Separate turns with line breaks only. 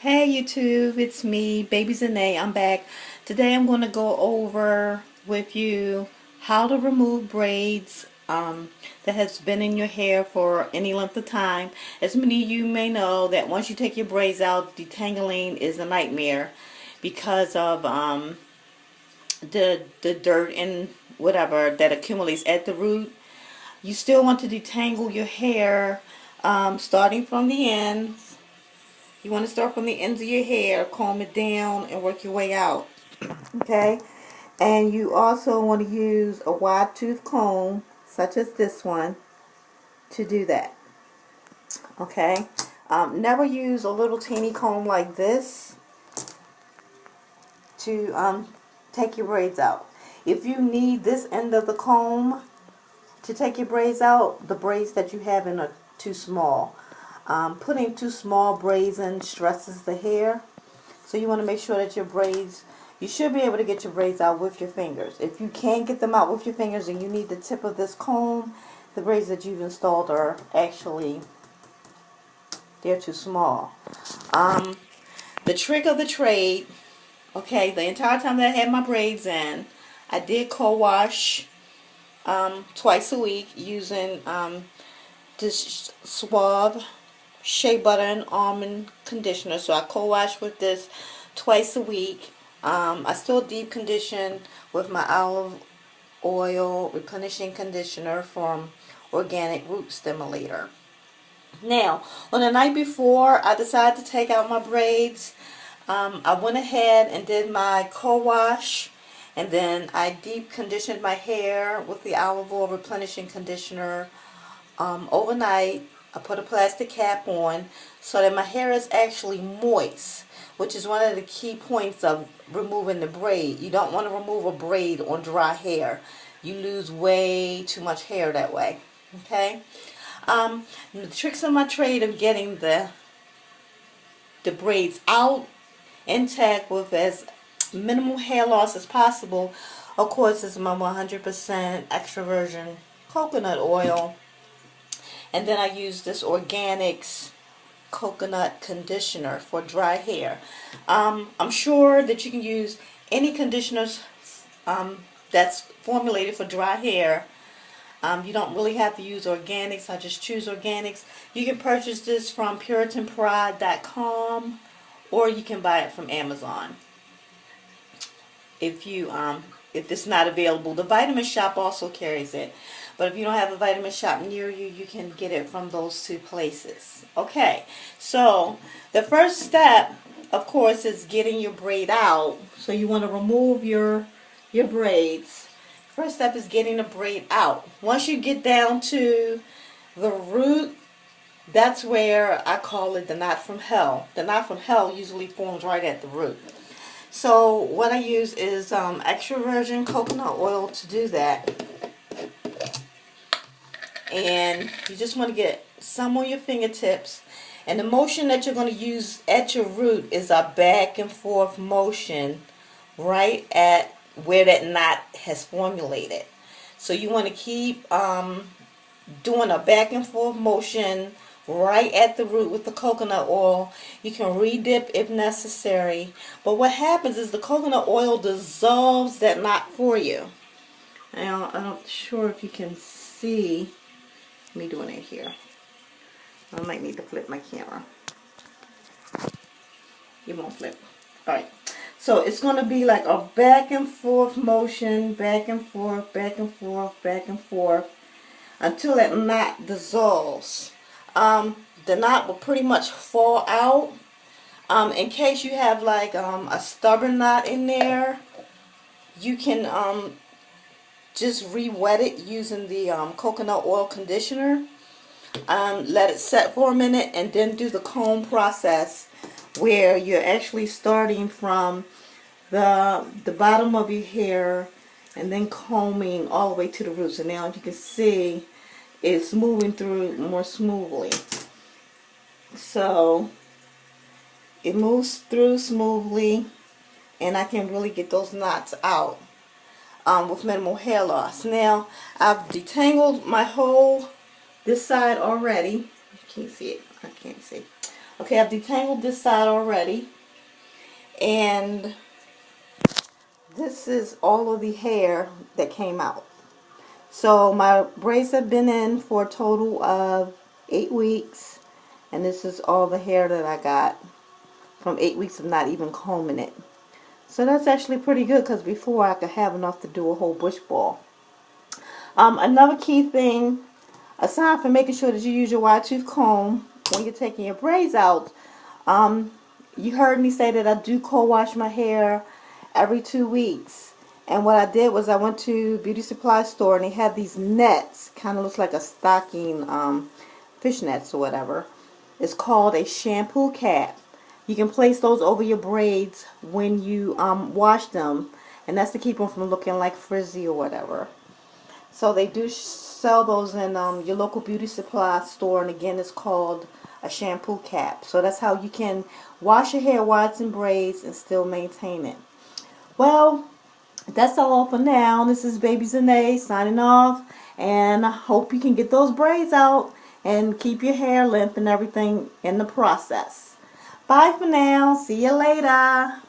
Hey YouTube, it's me, Baby Zane. I'm back. Today I'm going to go over with you how to remove braids that has been in your hair for any length of time. As many of you may know that once you take your braids out, detangling is a nightmare because of the dirt and whatever that accumulates at the root. You still want to detangle your hair starting from the ends. You want to start from the ends of your hair, comb it down, and work your way out. Okay? And you also want to use a wide tooth comb, such as this one, to do that. Okay? Never use a little teeny comb like this to take your braids out. If you need this end of the comb to take your braids out, the braids that you have in are too small. Putting too small braids in stresses the hair. So you want to make sure that your braids, you should be able to get your braids out with your fingers. If you can't get them out with your fingers and you need the tip of this comb, the braids that you've installed are actually, they're too small. The trick of the trade, okay, the entire time that I had my braids in, I did co-wash twice a week using this Suave shea butter and almond conditioner. So I co-wash with this twice a week. I still deep condition with my olive oil replenishing conditioner from Organic Root Stimulator. Now, on the night before I decided to take out my braids, I went ahead and did my co-wash, and then I deep conditioned my hair with the olive oil replenishing conditioner overnight. I put a plastic cap on so that my hair is actually moist, which is one of the key points of removing the braid. You don't want to remove a braid on dry hair. You lose way too much hair that way. Okay? The tricks of my trade of getting the braids out intact with as minimal hair loss as possible, of course, is my 100% extra virgin coconut oil. And then I use this Organics coconut conditioner for dry hair. I'm sure that you can use any conditioners that's formulated for dry hair. You don't really have to use organics. I just choose organics. You can purchase this from PuritanPride.com, or you can buy it from Amazon. If it's not available, the Vitamin Shop also carries it. But if you don't have a Vitamin Shop near you, you can get it from those two places. Okay, so the first step, of course, is getting your braid out. So you want to remove your braids. First step is getting the braid out. Once you get down to the root, that's where I call it the knot from hell. The knot from hell usually forms right at the root. So what I use is extra virgin coconut oil to do that. And you just want to get some on your fingertips. And the motion that you're going to use at your root is a back and forth motion right at where that knot has formulated. So you want to keep doing a back and forth motion right at the root with the coconut oil. You can re-dip if necessary. But what happens is the coconut oil dissolves that knot for you. Now, I'm not sure if you can see me doing it here. I might need to flip my camera. It won't flip. Alright. So it's going to be like a back and forth motion, back and forth, back and forth, back and forth, until that knot dissolves. The knot will pretty much fall out. In case you have like a stubborn knot in there, you can just re-wet it using the coconut oil conditioner. Let it set for a minute and then do the comb process where you're actually starting from the bottom of your hair and then combing all the way to the roots. And now, as you can see, it's moving through more smoothly. So it moves through smoothly, and I can really get those knots out with minimal hair loss. Now, I've detangled my whole this side already. You can't see it. I can't see. Okay, I've detangled this side already. And this is all of the hair that came out. So my braids have been in for a total of 8 weeks. And this is all the hair that I got from 8 weeks of not even combing it. So that's actually pretty good, because before I could have enough to do a whole bush ball. Another key thing, aside from making sure that you use your wide tooth comb when you're taking your braids out, you heard me say that I do co-wash my hair every 2 weeks. And what I did was I went to beauty supply store, and they had these nets, kind of looks like a stocking, fish nets or whatever. It's called a shampoo cap. You can place those over your braids when you wash them, and that's to keep them from looking like frizzy or whatever. So they do sell those in your local beauty supply store, and again, it's called a shampoo cap. So that's how you can wash your hair while it's in braids and still maintain it. Well, that's all for now. This is Baby Zanae signing off, and I hope you can get those braids out and keep your hair length and everything in the process. Bye for now. See you later.